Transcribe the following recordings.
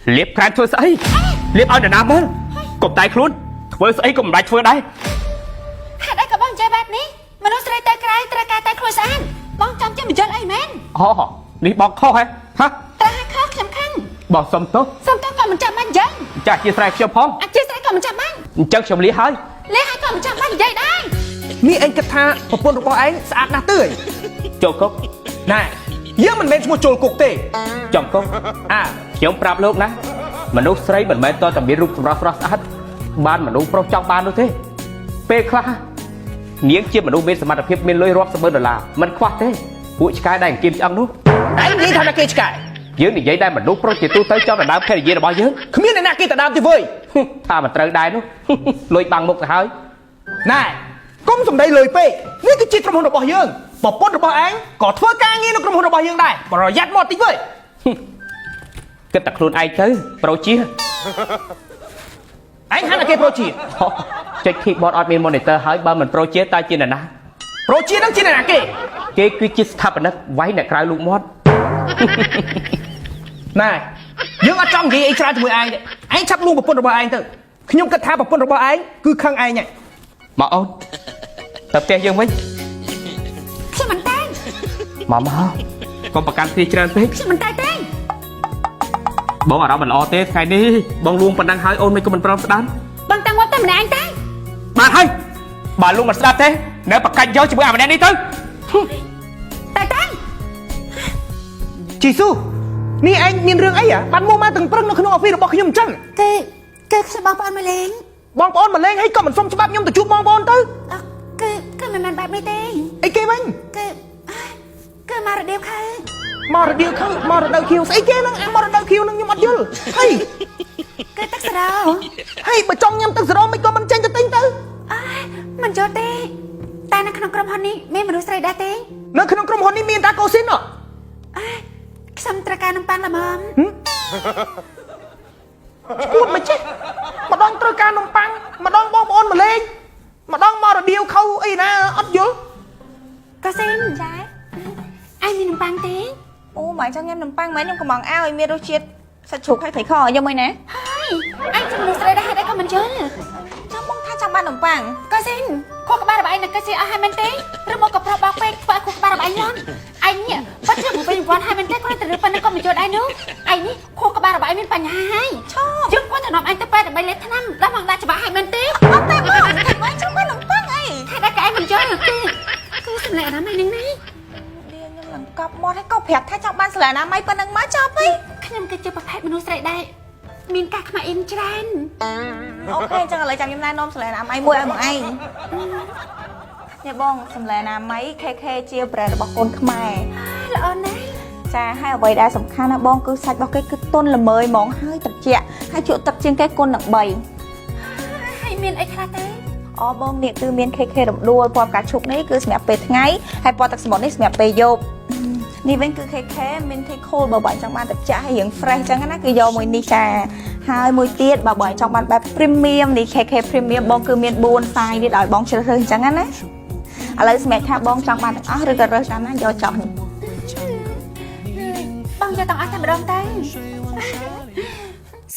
liệp khăn thôi sấy liệp ao để nam á cột tay luôn với sấy cùng đại thôi đây hạt đây có băng chơi bạc ní mà nó sấy tay cái tay khôi san băng trong chơi mình chơi ai men đi bọc kho hay hả ta hai khóc chấm khăn bọc xong tốt còn mình chạm băng chân chả chia sẻ cho phong chia sẻ còn mình chạm băng chân chồng lý hai còn mình chạm băng dây đây mi anh cất tha một quân của anh sạch na tươi châu cốc này dương mình bên một chồn cục tê chồng cốc nhóm prap lúc nè mình nấu sấy mình men to tầm biến rục rác hết ban mình nấu pro trong ban đâu thế pe kha miếng chia mình nấu bên sầm mặt phiếp bên lôi rock sầm bơ là mình khoát thế bụi cái đành kim ăn nút anh đi thằng nào kia cái dưới này giấy đây mình nấu pro chỉ tu tới cho mình đám cái gì là bao nhiêu không biết này nào kia ta đam thì vơi tha mà trời đai nút lôi bằng một cái hơi này cũng trong đây lời peนี่คือจิตรมนរបស់យើងបពន្ធរបស់ឯងក៏ធ្វើការងារនៅក្រុមហ៊ុនរបស់យើងដែរប្រយ័ត្នមកតិចវើយ គិតតែខ្លួនឯងទៅប្រូជា ឯងហាន់តែគេប្រូជា ចុច keyboard អត់មាន monitor ហើយបើមិនប្រូជាតើជាអ្នកណា ប្រូជានឹងជាអ្នកណាគេ គេគឺជាស្ថាបនិកវាយអ្នកក្រៅលោកមាត់ ណែយើងអត់ចង់និយាយអីច្រើនជាមួយឯងទេឯងឆាប់លួងប្រពន្ធរបស់ឯងទៅខ្ញុំគិតថាប្រពន្ធរបស់ឯងគឺខឹងឯងហ្នឹង មកអូនទៅផ្ទះយើងវិញ ខ្ញុំមិនតែ មកកុំប្រកាន់គ្នាច្រើនពេក ខ្ញុំមិនតែទេ បងអារម្មណ៍មិនល្អទេថ្ងៃនេះបងលួងប៉ុណ្ណឹងហើយអូនមិនក៏មិនព្រមស្ដាប់ បងតាំងមកតែម្នាក់ឯងតែ បាទហើយបើលួងមិនស្ដាប់ទេនៅប្រកាច់យកជាមួយអាម្នាក់នេះទៅ តែ ជីស៊ូនេះឯងមានរឿងអីហ៎បានមកមកទាំងព្រឹងនៅក្នុងអហ្វីសរបស់ខ្ញុំអញ្ចឹង គេខ្ញុំបងប្អូនមកលេង បងប្អូនមកលេងហើយក៏មិនសុំច្បាប់ខ្ញុំទៅជួបបងប្អូនទៅ គឺមិនមែនបែបនេះទេ អីគេវិញ គឺមករដៀបខើ មករដៀវខឹងមករដូវខៀវស្អីគេហ្នឹងមករដូវខៀវហ្នឹងខ្ញុំអត់យល់ហើយ គឺទឹកសារ៉ោ ហើយបើចង់ញ៉ាំទឹកសរោមិនក៏មិនចេញទៅទិញទៅ មិនយល់ទេតែនៅក្នុងក្រុមហ៊ុននេះមានមនុស្សស្រីដែរទេ នៅក្នុងក្រុមហ៊ុននេះមានតាកូស៊ីនហ៎ ខ្ញុំត្រូវការនំប៉័ងល្មម គួតមិនចេះម្ដងត្រូវការនំប៉័ងម្ដងបងប្អូនមកលេងម្ដងមករដៀវខៅអីណាអត់យល់ ក៏សិនចាអញមាននំប៉័ងទេ អូមកចង់ញ៉ាំនំប៉័ងមែនខ្ញុំកំងឲ្យមានរសជាតិសាច់ជ្រូកហើយត្រីខយកមួយណា ហើយអញជាមនុស្សស្រីដែរហេតុអីក៏មិនយល់ ចាំបងថាចង់បាននំប៉័ង ក៏សិនខួរក្បាលរបស់ឯងនឹងគេជាអស់ហើយមែនទេឬមកក៏ប្រុសបោកពេកធ្វើខួរក្បាលរបស់ឯងឡន់ឯងនេះបាត់ជិះវិញវត្តហើយមែនទេគាត់ទៅប៉ុណ្ណឹងក៏មិនយល់ដែរនោះឯងនេះខួរក្បាលរបស់ឯងមានបញ្ហាហើយឈប់យើងគាត់ទៅនាំឯងទៅពេទ្យដើម្បីលេបថ្នាំដល់មកដាក់ច្បាស់ហើយមែនទេអត់ទេបងថាបងចង់បាននំប៉័ងអីថាតែឯងមិនយល់គឺសម្លេងអនាម័យនឹងនេះ ខ្ញុំនឹងកប់មាត់ហើយក៏ប្រាប់ថាចង់បានស្លាអនាម័យប៉ុណ្ណឹងមកចប់ហើយ ខ្ញុំគឺជាប្រភេទមនុស្សស្រីដែរមានការខ្មាស់អ៊ីនច្រើន អូខេចឹងឥឡូវចាំខ្ញុំណែនាំស្លាអនាម័យមួយឲ្យបងឯងនេះបងស្លាអនាម័យ KK ជា brand របស់កូនខ្មែរ ល្អណាស់ ចាហើយអ្វីដែលសំខាន់ណាបងគឺសាច់របស់គេគឺទន់ល្មើយហ្មងហើយត្រជាក់ហើយជក់ទឹកជាងគេគុណនឹង3 ហើយមានអីខ្លះទេ អូបងនេះគឺមាន KK រំដួលពណ៌ផ្កាឈូកនេះគឺសម្រាប់ពេលថ្ងៃហើយពណ៌ទឹកសមុទ្រនេះសម្រាប់ពេលយប់នេះវិញគឺ KK មាន Tea Cool បើបងចង់បានទឹកចាស់ហើយរៀង fresh ចឹងណាគឺយកមួយនេះចាហើយមួយទៀតបើបងចង់បានបែប premium នេះ KK premium បងគឺមាន4 size នេះឲ្យបងជ្រើសរើសអញ្ចឹងណាឥឡូវសម្រាប់ថាបងចង់បានទាំងអស់ឬក៏រើសតាមណាយកចោះនេះ បងយកទាំងអស់តែម្ដងទៅ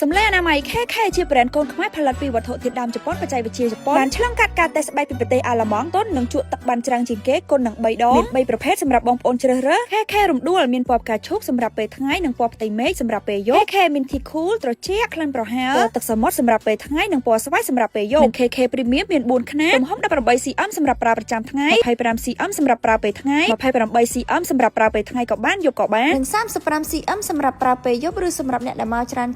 សម្លេងអនាម័យ KK ជាប្រេនកូនខ្មែរផលិតពីវត្ថុធាតុដើមជប៉ុនបច្ចេកវិទ្យាជប៉ុនបានឆ្លងកាត់ការតេស្តស្បែកពីប្រទេសអាល្លឺម៉ង់ទន់និងជក់ទឹកបានច្រើនជាងគេគុណនឹង3ដងមាន3ប្រភេទសម្រាប់បងប្អូនជ្រើសរើស KK រំដួលមានពណ៌ផ្កាឈូកសម្រាប់ពេលថ្ងៃនិងពណ៌ផ្ទៃមេឃសម្រាប់ពេលយប់ KK មាន Tea Cool ត្រជាក់ក្លិនប្រហើរពណ៌ទឹកសមុទ្រសម្រាប់ពេលថ្ងៃនិងពណ៌ស្វាយសម្រាប់ពេលយប់និង KK Premium មាន4ខ្នាតទំហំ 18cm សម្រាប់ប្រើប្រចាំថ្ងៃ 25cm សម្រាប់ប្រើពេលថ្ងៃ 28cm សម្រាប់ប្រើពេលថ្ងៃក៏បានយប់ក៏បាននិង 35cm សម្រាប់ប្រើពេលយប់ឬសម្រាប់អ្នកដែលមកច្រើន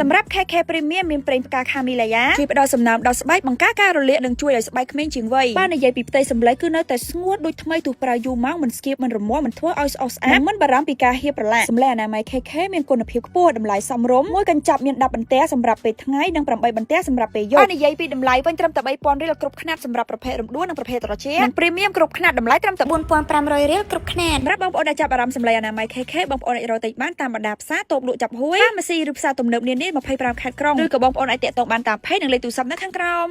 សម្រាប់ KK Premium មានប្រេងផ្កាខាមីឡាយ៉ាជួយផ្ដល់សំណើមដល់ស្បែកបង្ការការរលាកនិងជួយឲ្យស្បែកក្មេងជាងវ័យបាននិយាយពីផ្ទៃសម្លេងគឺនៅតែស្ងួតដូចថ្មីទោះប្រើយូរម៉ោងមិនស្គៀបមិនរមាស់មិនធ្វើឲ្យស្អុះស្អាតមិនបារម្ភពីការហៀបប្រឡាក់សម្លេងអនាម័យ KK មានគុណភាពខ្ពស់តម្លៃសមរម្យមួយកញ្ចប់មាន10បន្ទះសម្រាប់ពេលថ្ងៃនិង8បន្ទះសម្រាប់ពេលយប់បាននិយាយពីតម្លៃវិញត្រឹមតែ 3000 រៀលគ្រប់ខ្នាតសម្រាប់ប្រភេទរំដួលនិងប្រភេទត្រជាក់និង Premium គ្រប់ខ្នាតតម្លៃត្រឹមតែ 4500 រៀលគ្រប់ខ្នាតសម្រាប់បងប្អូនដែលចាប់អារម្មណ៍សម្លេងអនាម័យ KK បងប្អូនអាចរកទិញបានតាមបណ្ដាផ្សារតូបលក់ចាប់ហួយ Pharmacy ឬផ្សារទំនើបនានា25ខេត្តក្រុងឬក៏បងប្អូនអាចទាក់ទងបានតាម page និងលេខទូរស័ព្ទនៅខាងក្រោម